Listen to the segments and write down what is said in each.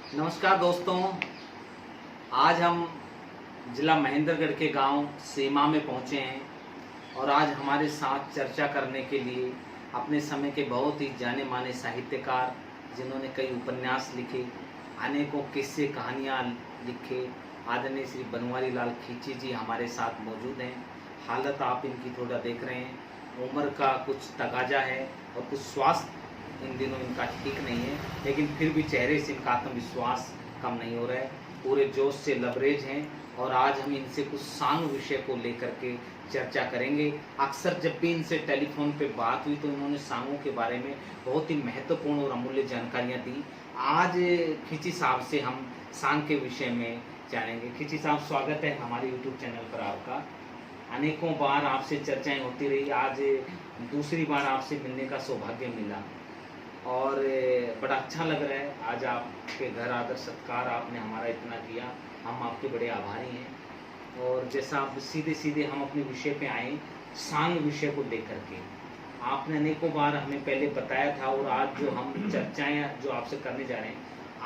नमस्कार दोस्तों, आज हम जिला महेंद्रगढ़ के गांव सीमा में पहुंचे हैं और आज हमारे साथ चर्चा करने के लिए अपने समय के बहुत ही जाने माने साहित्यकार, जिन्होंने कई उपन्यास लिखे, अनेकों किस्से कहानियाँ लिखे, आदरणीय श्री बनवारी लाल खींची जी हमारे साथ मौजूद हैं। हालत आप इनकी थोड़ा देख रहे हैं, उम्र का कुछ तगाजा है और कुछ स्वास्थ्य इन दिनों इनका ठीक नहीं है, लेकिन फिर भी चेहरे से इनका आत्मविश्वास कम नहीं हो रहा है, पूरे जोश से लबरेज हैं। और आज हम इनसे कुछ सांग विषय को लेकर के चर्चा करेंगे। अक्सर जब भी इनसे टेलीफोन पे बात हुई तो इन्होंने सांगों के बारे में बहुत ही महत्वपूर्ण और अमूल्य जानकारियाँ दी। आज खींची साहब से हम सांग के विषय में जानेंगे। खींची साहब, स्वागत है हमारे यूट्यूब चैनल पर आपका। अनेकों बार आपसे चर्चाएं होती रही, आज दूसरी बार आपसे मिलने का सौभाग्य मिला और बड़ा अच्छा लग रहा है। आज आपके घर आदर सत्कार आपने हमारा इतना किया, हम आपके बड़े आभारी हैं। और जैसा आप सीधे सीधे हम अपने विषय पे आए, सांग विषय को लेकर के आपने अनेकों बार हमें पहले बताया था और आज जो हम चर्चाएं जो आपसे करने जा रहे हैं,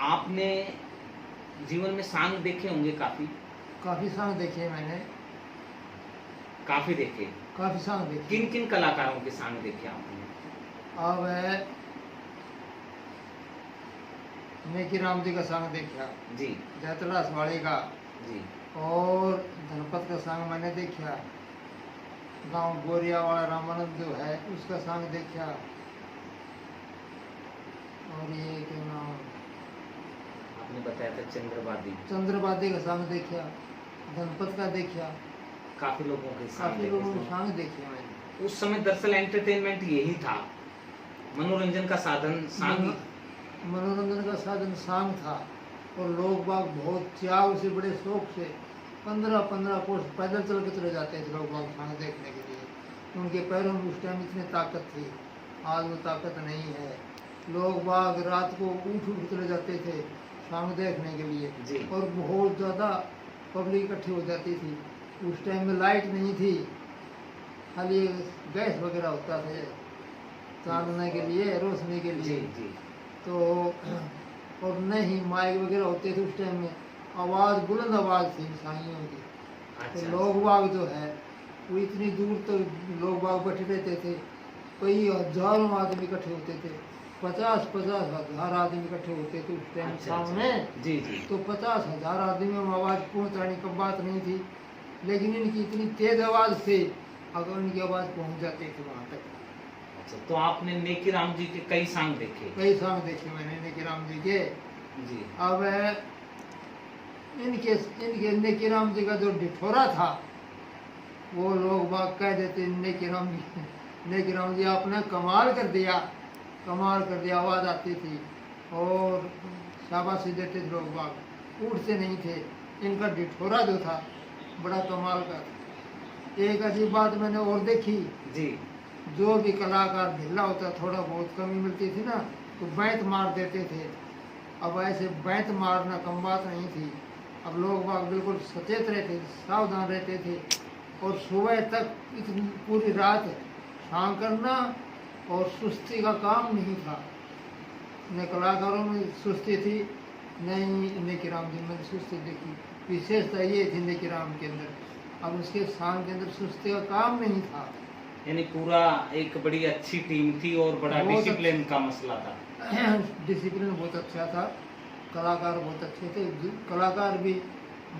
आपने जीवन में सांग देखे होंगे, काफी सांग देखे मैंने। काफी देखे। काफी सांग देखे। किन किन कलाकारों के सांग देखे आपने? अब नेकी राम जी का सांग देखा जी। जयतला वाली का जी। और धनपत का सांग मैंने देखा। गांव गोरिया वाला रामानंद जो है उसका सांग देखा। और ये क्या नाम आपने बताया था चंद्रवादी का सांग देखा। धनपत का देखा। काफी लोगों के काफी लोगों के सांग देखे मैंने। उस समय दरअसल एंटरटेनमेंट यही था, मनोरंजन का साधन सांग। मनोरंजन का साधन सांग था और लोग बाग बहुत चाव से, बड़े शौक से 15-15 कोस पैदल चल के चले जाते थे लोग बाग सांग देखने के लिए। उनके पैरों में उस टाइम इतनी ताकत थी, आज वो ताकत नहीं है। लोग बाग रात को उठ उठ चले जाते थे सांग देखने के लिए और बहुत ज़्यादा पब्लिक इकट्ठी हो जाती थी। उस टाइम में लाइट नहीं थी, खाली गैस वगैरह होता था चांदने के लिए, रोशनी के लिए। तो और नहीं माइक वगैरह होते थे उस टाइम में, आवाज़ बुलंद आवाज़ थी सांगियों की। तो लोग बाग जो है वो इतनी दूर तक लोग बाग बैठे रहते थे, कई हजारों आदमी इकट्ठे होते थे। 50-50 हजार आदमी इकट्ठे होते थे उस टाइम सामने। जी। तो 50 हजार आदमी में आवाज़ पहुँचाने की बात नहीं थी, लेकिन इनकी इतनी तेज आवाज़ थी, अगर उनकी आवाज़ पहुँच जाती थी वहाँ तक। तो आपने नेकी राम जी के कई सांग देखे? कई सांग देखे मैंने नेकी राम जी के। जी। अब इनके नेकी राम जी का जो ढिठोरा था वो लोग बाग कह देते नेकी राम जी आपने कमाल कर दिया, आवाज़ आती थी और शाबाशी देते थे लोग बाग, उठते नहीं थे। इनका ढिठोरा जो था बड़ा कमाल का था। एक अजीब बात मैंने और देखी जी। जो भी कलाकार ढीला होता, थोड़ा बहुत कमी मिलती थी ना, तो बैंत मार देते थे। अब ऐसे बैंत मारना कम बात नहीं थी। अब लोग बाग बिल्कुल सचेत रहते थे, सावधान रहते थे और सुबह तक इतनी पूरी रात सांग करना और सुस्ती का काम नहीं था। न कलाकारों में सुस्ती थी, नहीं नेकी राम जी में सुस्ती देखी। विशेषता ये थी नेकी राम के अंदर, अब उसके सांग के अंदर सुस्ती का काम नहीं था। यानी पूरा एक बड़ी अच्छी टीम थी और बड़ा डिसिप्लिन का मसला था। डिसिप्लिन बहुत अच्छा था, कलाकार बहुत अच्छे थे। कलाकार भी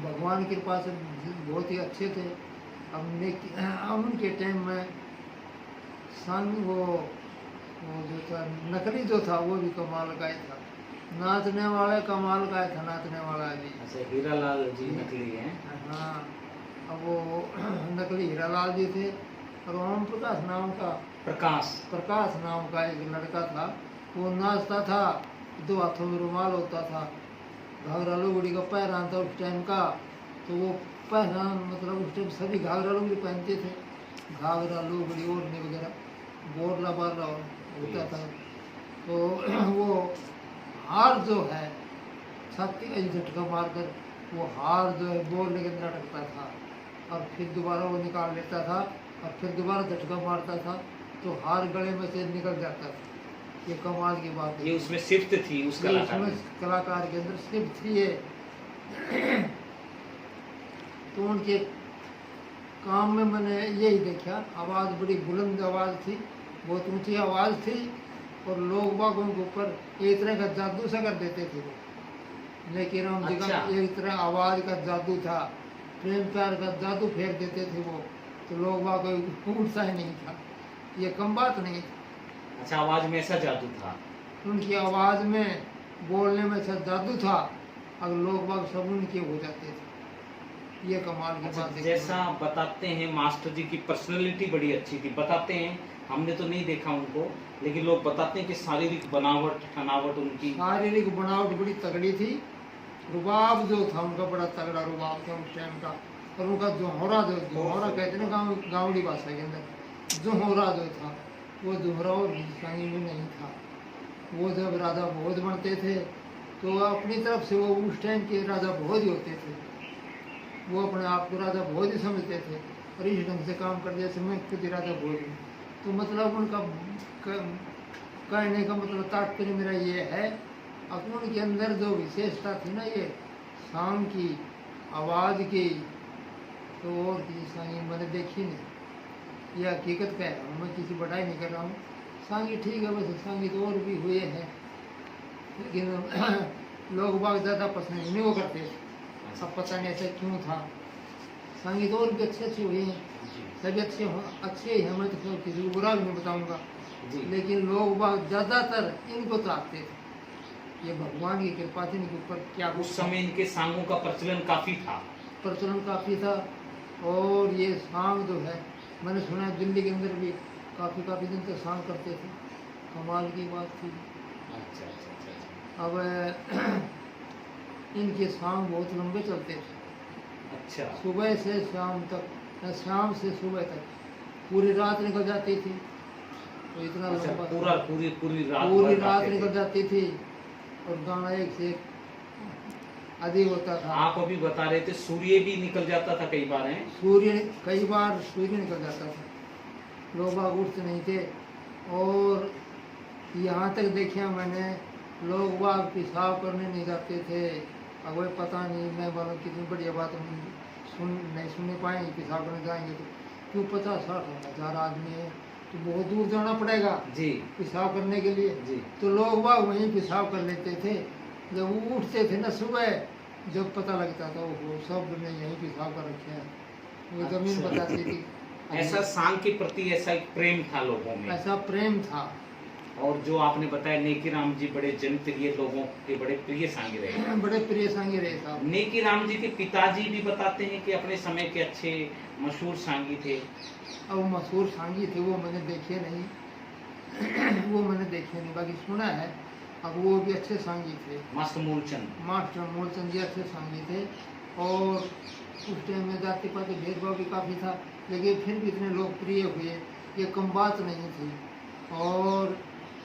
भगवान की कृपा से बहुत ही अच्छे थे। अब उनके टाइम में सांग वो जो था नकली जो था वो भी कमाल का ही था, नाचने वाला कमाल का था, नाचने वाला भी। अच्छा, हीरालाल जी नकली हैं? हाँ, अब वो नकली हीरालाल जी थे। और ओम प्रकाश नाम का एक लड़का था, वो नाचता था, 2 हाथों में रुमाल होता था, घाघरा लुगड़ी का पहरान था उस टाइम का। तो वो पहरान मतलब उस टाइम सभी घाघरा लुगड़ी पहनते थे, घाघरा लुगड़ी ओढ़ने वगैरह, बोरला बारला होता था। तो वो हार जो है छाती का झटका मारकर वो हार जो है बोलने के अंदर अटकता था और फिर दोबारा वो निकाल लेता था और फिर दोबारा झटका मारता था तो हार गले में से निकल जाता था। ये कमाल की बात है। ये उसमें सिफ्त थी उस ये कलाकार उसमें में। कलाकार के अंदर सिर्फ थी ये। तो उनके काम में मैंने यही देखा, आवाज़ बड़ी बुलंद आवाज़ थी, बहुत ऊंची आवाज़ थी, और लोग बागों के ऊपर एक तरह का जादू सा कर देते थे वो। लेकिन राम जी का अच्छा। एक तरह आवाज़ का जादू था, प्रेम प्यार का जादू फेंक देते थे वो, तो लोग बागों को उठता ही नहीं था। ये कम बात नहीं थी। अच्छा, आवाज में ऐसा जादू था। उनकी आवाज़ में, बोलने में ऐसा जादू था, अगर लोग बाग सब उनके हो जाते थे। ये कमाल की अच्छा, बात है। जैसा बताते हैं मास्टर जी की पर्सनालिटी बड़ी अच्छी थी, बताते हैं, हमने तो नहीं देखा उनको, लेकिन लोग बताते हैं कि शारीरिक बनावट ठनावट उनकी। शारीरिक बनावट बड़ी तगड़ी थी, रुबाब जो था उनका बड़ा तगड़ा रुबाब था उस टाइम का। और उनका जोहरा कहते हैं ना गाँवड़ी भाषा के अंदर, जोहरा जो था वो जोहरा और कहीं भी नहीं था। वो जब राजा भोज बनते थे तो अपनी तरफ से वो उस टाइम के राजा भोज होते थे, वो अपने आप को राजा भोज ही समझते थे, और इस ढंग से काम कर जैसे मैं खुद ही राजा भोज हूँ। तो मतलब उनका कहने का मतलब तात्पर्य मेरा ये है, अब उनके अंदर जो विशेषता थी ना, ये शाम की आवाज़ की, तो और किसी सांगी मैंने देखी नहीं। ये हकीकत कह रहा हूँ, मैं किसी बढ़ाई नहीं कर रहा हूँ। सांगी ठीक है, वैसे सांगी तो और भी हुए हैं, लेकिन लोग बाग ज़्यादा पसंद नहीं वो करते। अब पता नहीं ऐसा क्यों था। संगीत और भी अच्छे अच्छे हुए हैं, सभी अच्छे ही हैं, मैं तो किसी को बुरा भी नहीं बताऊंगा, लेकिन लोग बाग ज़्यादातर इनको चाहते थे। ये भगवान की कृपा थी इनके ऊपर। क्या उस समय इनके सांगों का प्रचलन काफी था। प्रचलन काफ़ी था। और ये सांग जो है, मैंने सुना है दिल्ली के अंदर भी काफ़ी दिन तक सांग करते थे, कमाल की बात थी। अच्छा अच्छा अच्छा अच्छा। अब इनके सांग बहुत लंबे चलते थे, अच्छा, सुबह से शाम तक, शाम से सुबह तक पूरी रात निकल जाती थी। तो इतना अच्छा, लंबा पूरी पूरी रात पूरी भर रात गाते निकल थे। जाती थी, और गाना एक से एक अधिक होता था। आप अभी बता रहे थे सूर्य भी निकल जाता था कई बार, है? कई बार सूर्य निकल जाता था, लोग बाग उठते नहीं थे। और यहाँ तक देखा मैंने, लोग बाग पेशाब करने नहीं जाते थे। अब वही पता नहीं, मैं बोलूँ कितनी बढ़िया बात हम नहीं सुन पाएंगे, पेशाब करने जाएंगे तो क्यों 50-60 आदमी है तो बहुत दूर जाना पड़ेगा जी पेशाब करने के लिए। जी। तो लोग बाग वहीं पेशाब कर लेते थे। जब वो उठते थे ना सुबह, जब पता लगता था वो सब ने यहीं पेशाब कर रखे हैं, वो जमीन अच्छा। बताती थी। ऐसा सांग के प्रति ऐसा एक प्रेम था लोगों में। ऐसा प्रेम था। और जो आपने बताया नेकी राम जी बड़े जनप्रिय, लोगों के बड़े प्रिय सांगी रहे। बड़े प्रिय सांगी रहे साहब। नेकी राम जी के पिताजी भी बताते हैं कि अपने समय के अच्छे मशहूर सांगी थे। अब मशहूर सांगी थे वो मैंने देखे नहीं, वो मैंने देखे नहीं, बाकी सुना है। अब वो भी अच्छे सांगी थे, मास्टर मूलचंद। मास्टर मूलचंद जी अच्छे सांगी थे। और उस टाइम में जाति पाति भेदभाव भी काफ़ी था, लेकिन फिर भी इतने लोकप्रिय हुए, ये कम बात नहीं थी। और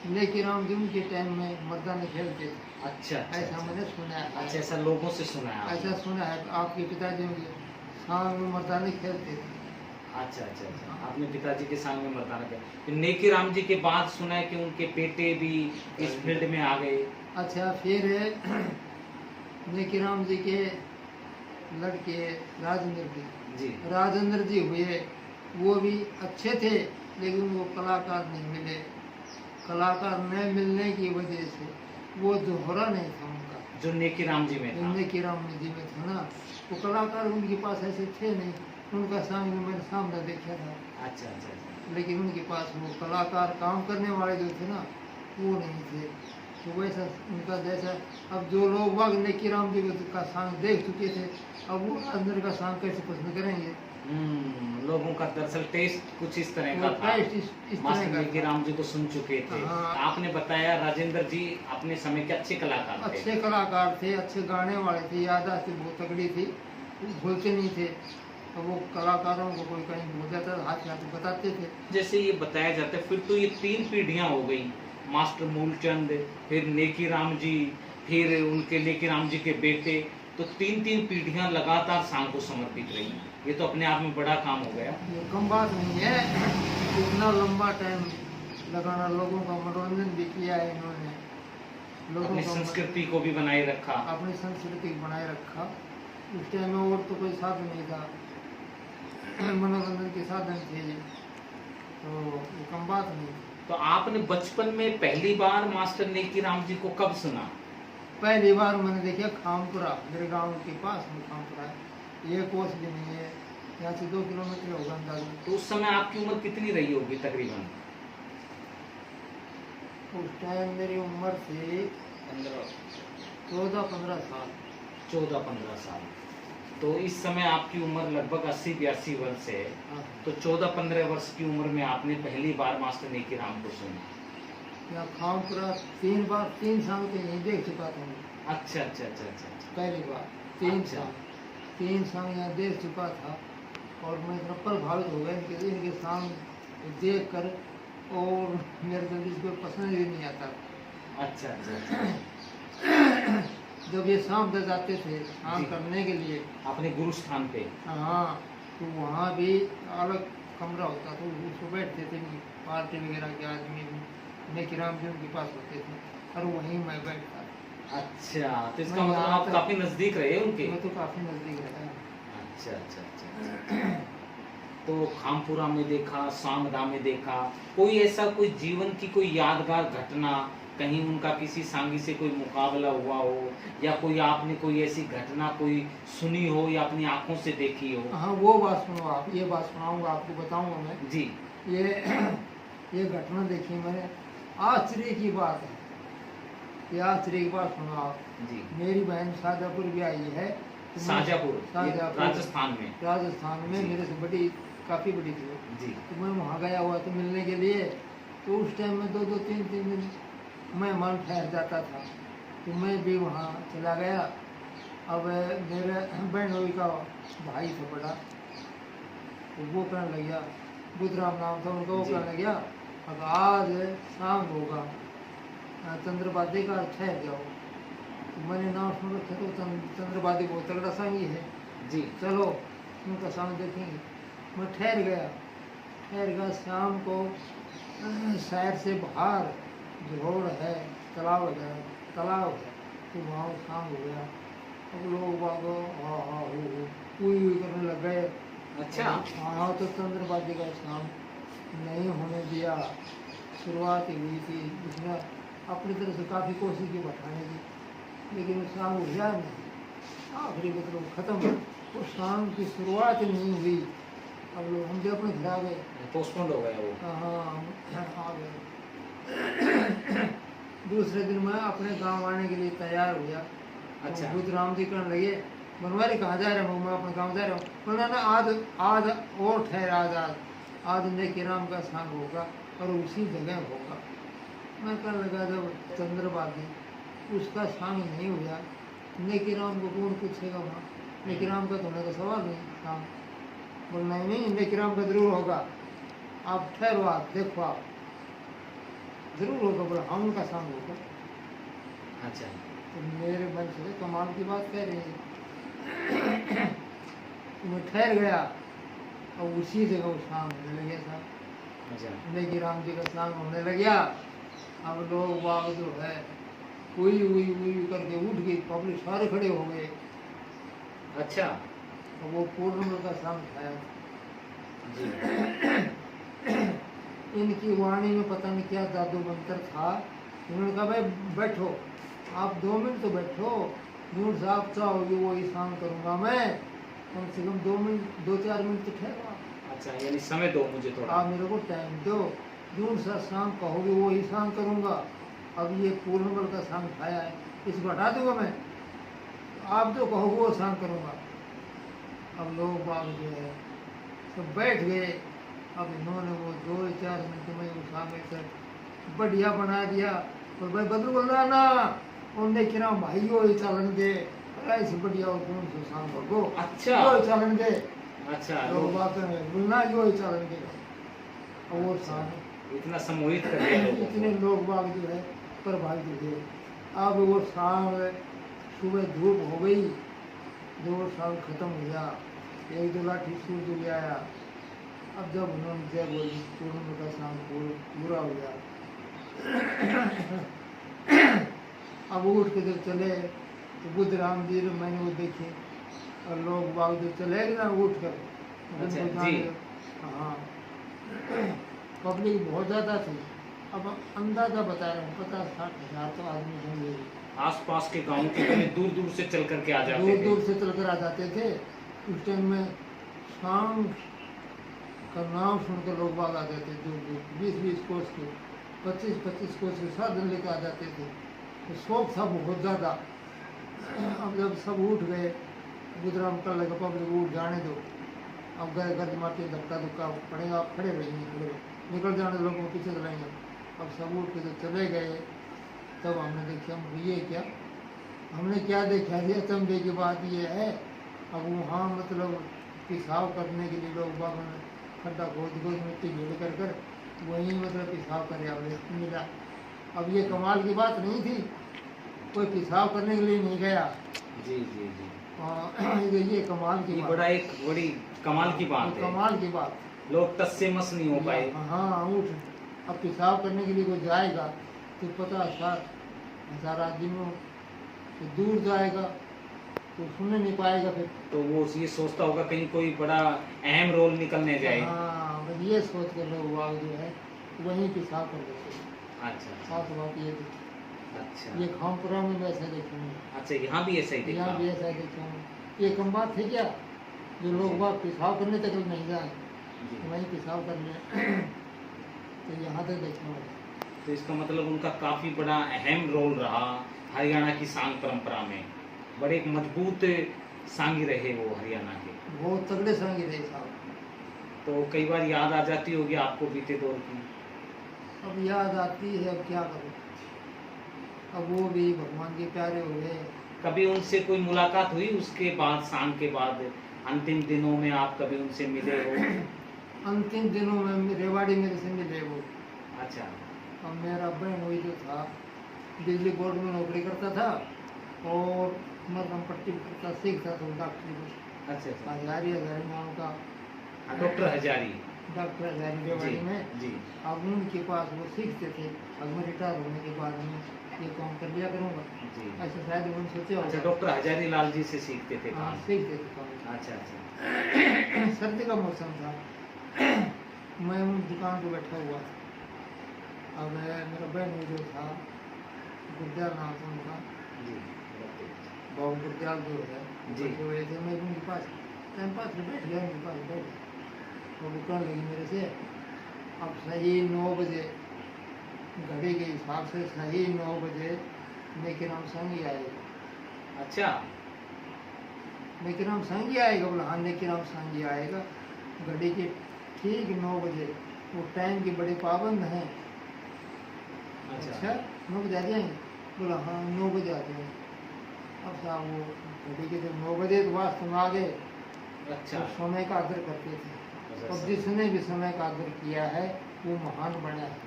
लेकिन राम जी उनके टाइम में मर्दानी खेलते थे, अच्छा अच्छा, ऐसा अच्छा। मैंने सुना है। अच्छा, ऐसा लोगों से सुना है आपने? ऐसा सुना है, आपके पिताजी उनके सांग में मर्दानी खेलते थे। अच्छा अच्छा अच्छा, आपने पिताजी के संग में मर्दाना किया। फिर नेकी राम जी के बाद सुना है कि उनके बेटे भी इस फील्ड में आ गए। अच्छा, फिर नेकी राम जी के लड़के राजेंद्र जी हुए, वो भी अच्छे थे, लेकिन वो कलाकार नहीं मिले। कलाकार न मिलने की वजह से वो दोहरा नहीं था उनका, जो नेकी राम जी में था। नेकी राम जी में था ना, वो कलाकार उनके पास ऐसे थे नहीं। उनका सामने मैंने सामने देखा था, अच्छा अच्छा अच्छा। लेकिन उनके पास वो कलाकार काम करने वाले जो थे ना, वो नहीं थे। तो वैसा उनका जैसा, अब जो लोग वाग नेकी राम जी का सांग देख चुके थे, अब वो अंदर का सांग कैसे पसंद करेंगे। लोगों का दरअसल टेस्ट कुछ इस तरह का वो था। टेस्ट इस मास्टर तरह का नेकी था। राम जी को सुन चुके थे। हाँ। आपने बताया राजेंद्र जी अपने समय के अच्छे कलाकार थे। अच्छे कलाकार थे, अच्छे गाने वाले थे, याददाश्त बहुत तगड़ी थी, भूलते नहीं थे। तो वो कलाकारों को कोई कहीं भूल जाता था, हाथ हाथ बताते थे। जैसे ये बताया जाता है, फिर तो ये 3 पीढ़ियां हो गई, मास्टर मूलचंद, फिर नेकी राम जी, फिर उनके नेकी राम जी के बेटे, तो 3 पीढ़ियां लगातार सांग को समर्पित रही। ये तो अपने आप में बड़ा काम हो गया। ये कम बात नहीं है, इतना लंबा टाइम लगाना, लोगों का मनोरंजन भी किया है इन्होंने, लोगों अपनी का संस्कृति को भी बनाए रखा। अपनी संस्कृति को बनाए रखा। उस टाइम में और तो कोई साधन नहीं था, मनोरंजन के साधन थे ये, तो ये कम बात नहीं। तो आपने बचपन में पहली बार मास्टर नेकी राम जी को कब सुना? पहली बार मैंने देखा खामपुरा, मेरे गांव के पास में खामपुरा है, ये कोस भी नहीं है, यहाँ से 2 किलोमीटर होगा अंदाजा। तो उस समय आपकी उम्र कितनी रही होगी तकरीबन? उस टाइम मेरी उम्र थी 14-15 साल। 14-15 साल। तो इस समय आपकी उम्र लगभग 80-82 वर्ष है। हाँ। तो 14-15 वर्ष की उम्र में आपने पहली बार मास्टर नेकी राम को सुना। यहाँ खामपुरा 3 साल के नहीं देख चुका था मैं। अच्छा अच्छा अच्छा अच्छा अच्छा। पहली बार 3 अच्छा। साल 3 साल यहाँ देख चुका था, और मैं इतना प्रभावित हो गया इनके सामने देख कर, और मेरे को इसको पसंद भी नहीं आता। अच्छा अच्छा अच्छा। जब ये शाम तक जाते थे काम जी। करने के लिए, अपने गुरु स्थान पे। हाँ, तो वहाँ भी अलग कमरा होता था, उसको बैठते थे, पार्टी वगैरह के आदमी नेकी राम जी उनके पास होते थे, और वहीं मैं बैठता था। अच्छा, तो इसका मैं मतलब यहाँ आप तक- काफी नजदीक रहे उनके। मैं तो काफी नजदीक रहा। अच्छा अच्छा अच्छा अच्छा। तो खामपुरा में देखा, सांगदा में देखा, कोई ऐसा कोई जीवन की कोई यादगार घटना, कहीं उनका किसी सांगी से कोई मुकाबला हुआ हो, या कोई आपने कोई ऐसी घटना कोई सुनी हो या अपनी आंखों से देखी हो? हाँ, वो बात सुनो आप, ये बात सुनाऊंगा आपको, बताऊंगा मैं। जी। ये घटना देखी मैंने, आश्चर्य की बात है, ये आश्चर्य की बात सुनो आप। जी। मेरी बहन शाजापुर भी आई है, तो मैं- शाजापुर, ये शाजापुर, राजस्थान में। राजस्थान में जी। मेरे से बड़ी, काफ़ी बड़ी थी वो। जी। तो मैं वहाँ गया हुआ था मिलने के लिए, तो उस टाइम में 2-2 3-3 दिन मैं मन ठहर जाता था, तो मैं भी वहाँ चला गया। अब मेरे बहनोई का भाई था बड़ा, तो वो कहने लग गया, बुधराम नाम था उनका, वो जी। कहने लग गया अब आज शाम होगा, चंद्रपादी का ठहर जाओ। तो मैंने नाम सुन रखा, तो चंद्रपादी बहुत तगड़ा सांगी है, जी। चलो उनका शाम देखेंगे। मैं ठहर गया शाम को, शहर से बाहर जोड़ है, तालाब है, तो वहाँ शाम हो गया। अब लोग बागो हाँ हाँ हो कोई करने लग गए। अच्छा। हाँ, तो चंद्रपादी का शाम नहीं होने दिया, शुरुआत ही हुई थी, उसने अपनी तरफ से काफ़ी कोशिश की बढ़ाने की, लेकिन वो शाम हो गया नहीं, आखिरी मतलब ख़त्म, वो शाम की शुरुआत ही नहीं हुई। अब लोग हम अपने घर आ गए। पोस्टपोन्ड हो गया वो। हाँ, हम आ गए। दूसरे दिन मैं अपने गांव आने के लिए तैयार हुआ। अच्छा। बुद्धराम जी कहने लगे, बनवारी कहाँ जा रहे हो? मैं अपने गांव जा रहा हूँ। बोला ना, आज और ठहर, आज नेकी राम का सांग होगा और उसी जगह होगा। मैं कहने लगा, जब चंद्रबादी उसका सांग नहीं हुआ, नेकी राम को कौन पूछेगा वहाँ? नेकी राम का तो होने का सवाल नहीं सांग। बोल नहीं, नेकी राम का जरूर होगा, आप ठहरो, आप देखो, आप जरूर होगा। बोला हाँ, उनका सांग होगा। अच्छा। तो मेरे मन से कमाल की बात कह रही है। तो मैं ठहर गया, और उसी जगह वो शाम होने लगे था, अच्छा। नेकी राम जी का शाम होने लग गया। अब लोग बाग जो है हुई करके उठ गई, पब्लिक सारे खड़े हो गए, अच्छा। और वो पूर्णिमा का शाम खाया। जी। इनकी वाणी में पता नहीं क्या जादू मंत्र था। उन्होंने कहा, भाई बैठो, आप 2 मिनट तो बैठो, नूर साहब चाहोगे वो ही शाम करूँगा मैं, कम से कम 2-4 मिनट तो ठहरो। अच्छा, यानी समय दो मुझे थोड़ा। आप मेरे को टाइम दो, नूर साहब शाम कहोगे वो ही शाम करूँगा। अब ये पूर्णबल का शाम खाया है, इसको हटा दूंगा मैं, आप जो कहोगे वो शाम करूँगा। अब लोग बाग जो है सब बैठ गए। अब इन्होंने वो 2-4 मिनट में वो शाम ऐसे बढ़िया बना दिया। और भाई बदल बोल रहा ना, उनने किरा भाई हो चलन दे, ऐसे बढ़िया और कौन से शाम को अच्छा। यो चलन दे। अच्छा, लोग बात बोलना यो चलन दे, और वो अच्छा। शाम इतना सम्मोहित कर दिया लोगों को। इतने लोग बाग जो है प्रभावित हुए। अब वो शाम सुबह धूप हो गई, 2 साल खत्म हो गया, 1-2 लाठी सूर्य ले आया, अब जब उन्होंने जय बोली तो उनका शाम पूरा हो गया। अब उठ के जब चले तो बुद्ध राम जी मैंने वो देखे और लोग बाग जो चले गए ना उठ कर अच्छा, जी। हाँ पब्लिक बहुत ज़्यादा थी। अब अंदाजा बता रहे हैं 50-60 हज़ार तो आदमी होंगे। आसपास के गांव के पहले दूर दूर से चल करके आ जाते दूर थे। दूर से चलकर आ जाते थे। उस टाइम में शाम का नाम सुनकर लोग बाग आ जाते दूर दूर 20-20 कोस के 25-25 कोस के साधन लेकर आ जाते थे। तो शौक था बहुत ज़्यादा। अब जब सब उठ गए बुधराम कर लगा पब्लिक उठ जाने दो। अब गए गर्द मारते धक्का धुक्का पड़ेगा आप खड़े रहिए खड़े निकल जाने लोगों को पीछे चलाएंगे। अब सब उठ के जब चले गए तब हमने देखा ये क्या हमने क्या देखा ये अचंभे की बात ये है। अब वहाँ मतलब पेशाब करने के लिए लोग बाग में खड्डा खोद खोद मिट्टी घेड़ कर कर वहीं मतलब पेशाब करे अब मिला। अब ये कमाल की बात नहीं थी कोई पेशाब करने के लिए नहीं गया। जी जी जी। ये कमाल की ये बात बड़ा एक बड़ी कमाल की बात है। कमाल की बात लोग टस से मस नहीं हो पाए। हाँ उठ अब पेशाब करने के लिए कोई जाएगा तो 50-60 हज़ार आदमियों तो दूर जाएगा तो सुनने नहीं पाएगा फिर। तो वो ये सोचता होगा कहीं कोई बड़ा अहम रोल निकलने जाए। हाँ बस ये सोच कर लोग वाग जो है वहीं पेशाब कर देते हैं। अच्छा खास बात ये थी। अच्छा ये खामपुरा में वैसे देखेंगे अच्छा, यहाँ भी ऐसा ही देखा। यहाँ भी ऐसा देखेंगे। ये कम बात है क्या जो लोग बाग पेशाब करने तक नहीं जाए जी। वहीं पेशाब कर लें तो यहाँ तक देखेंगे। तो इसका मतलब उनका काफी बड़ा अहम रोल रहा हरियाणा की सांग परंपरा में। बड़े एक मजबूत सांगी रहे वो हरियाणा के। बहुत तगड़े संगी रहे साहब। तो कई बार याद आ जाती होगी आपको बीते दौर की। अब याद आती है अब क्या करूँ। अब वो भी भगवान के प्यारे हो गए। कभी उनसे कोई मुलाकात हुई उसके बाद, सांग के बाद अंतिम दिनों में आप कभी उनसे मिले हो? अंतिम दिनों में रेवाड़ी मेरे से मिले वो। अच्छा अब मेरा बहन वही जो था बिजली बोर्ड में नौकरी करता था और मरदम पट्टी करता सीखता था डॉक्टरी में। अच्छा अच्छा। हजारी नाम का डॉक्टर हजारी। डॉक्टर हजारी जी रेवाड़ी में। जी। अब उनके पास वो सीखते थे। अब मैं रिटायर होने के बाद में ये काम कर लिया करूँगा जी। ऐसा शायद उन्होंने सोचा अच्छा, होगा। डॉक्टर हजारी लाल जी से सीखते थे हाँ काम। सीखते थे काम। अच्छा अच्छा। सर्दी का मौसम था। मैं उन दुकान पे बैठा हुआ था। अब मेरा बहन जो था गुरदयाल नाम था उनका जी बाबू गुरदयाल जो है जी। जो थे मैं उनके पास टाइम पास में बैठ गया उनके पास बैठ गया। वो दुकान लगी मेरे से। अब सही 9 बजे घड़ी के हिसाब से सही 9 बजे लेकिन हम संग ही आएगा। अच्छा लेकिन हम संग ही आएगा बोला हाँ लेकिन हम संग ही आएगा। घड़ी के ठीक 9 बजे वो टाइम की बड़े पाबंद हैं। अच्छा 9 बजे आ जाएंगे बोला हाँ 9 बजे आ जाएंगे। अब साहब वो घड़ी के जब 9 बजे तो वास्तव में आ गए। अच्छा। वो समय का आदर करते थे अच्छा, और जिसने भी समय का आदर किया है वो महान बना है।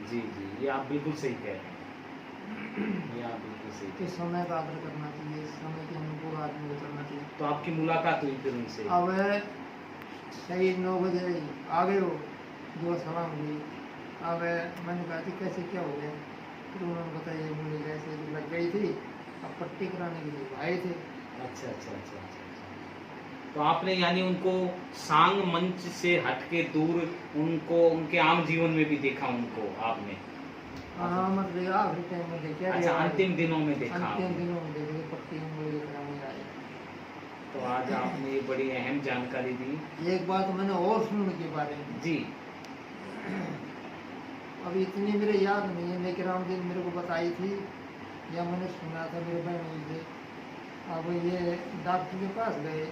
जी जी, ये आप बिल्कुल सही कह रहे हैं। ये आप बिल्कुल सही कह तो रहे हैं। समय का आदर करना चाहिए समय के अनुकूल आदमी को करना चाहिए। तो आपकी मुलाकात हुई फिर उनसे? अब सही 9 बजे आ गए वो जो सलाम हुई। अब मैंने कहा कि कैसे क्या हो गया। फिर उन्होंने बताया मुझे जैसे लग गई थी अब पट्टी कराने के लिए आए थे। अच्छा अच्छा अच्छा अच्छा। तो आपने यानी उनको सांग मंच से हटके दूर उनको उनके आम जीवन में भी देखा उनको आपने? हाँ मतलब आखिरी टाइम में देखे। अच्छा, अंतिम दिनों में देखा अंतिम आपने। दिनों में देखे पट्टी उंगली कराने आए। तो आज आपने ये बड़ी अहम जानकारी दी। एक बात मैंने और सुनी उनके बारे में। जी। अब इतनी मेरे याद नहीं है लेकिन राम जी ने मेरे को बताई थी या मैंने सुना था मेरे बहन हुई थे। अब ये डॉक्टर के पास गए।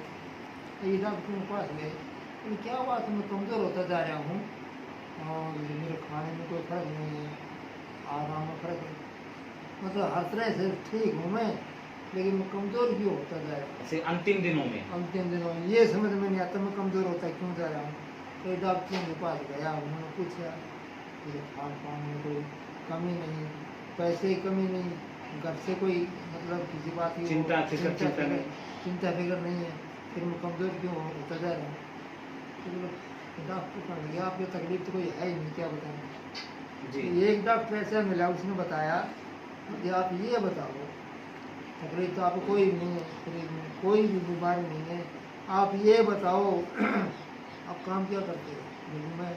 ये डॉक्टर के पास गए तो क्या बात मैं कमज़ोर होता जा रहा हूँ और मेरे खाने में कोई फर्क नहीं है आराम में फर्क है मतलब हर तरह से ठीक हूँ मैं लेकिन मैं कमज़ोर क्यों होता जा रहा हूँ। ऐसे अंतिम दिनों में? अंतिम दिनों में ये समझ में नहीं आता मैं कमज़ोर होता क्यों जा रहा हूँ। तो डॉक्टर के पास गया उन्होंने पूछा कि खान पान में कोई कमी नहीं पैसे की कमी नहीं घर से कोई मतलब किसी बात की चिंता फिक्र नहीं। चिंता फिक्र नहीं है फिर मैं कमज़ोर क्यों होता जा रहा हूँ। तो बोलो तो डॉक्टर कहा भैया आपकी तकलीफ तो कोई है ही नहीं, क्या बताएं। जी। एक डॉक्टर ऐसा मिला, उसने बताया कि आप ये बताओ, तकलीफ तो आपको कोई नहीं है, शरीर में कोई भी बीमारी नहीं है, आप ये बताओ आप काम क्या करते हो। बोले मैं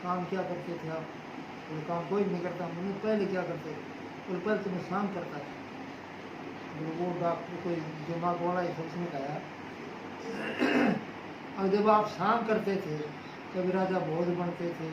काम क्या करते थे आप। बोले काम कोई नहीं करता। मैंने पहले क्या करते। बोले पहले तो मैं शाम करता था। बोले वो डॉक्टर कोई दिमाग वाला है, उसने कहा और जब आप शाम करते थे कभी राजा भोज बनते थे,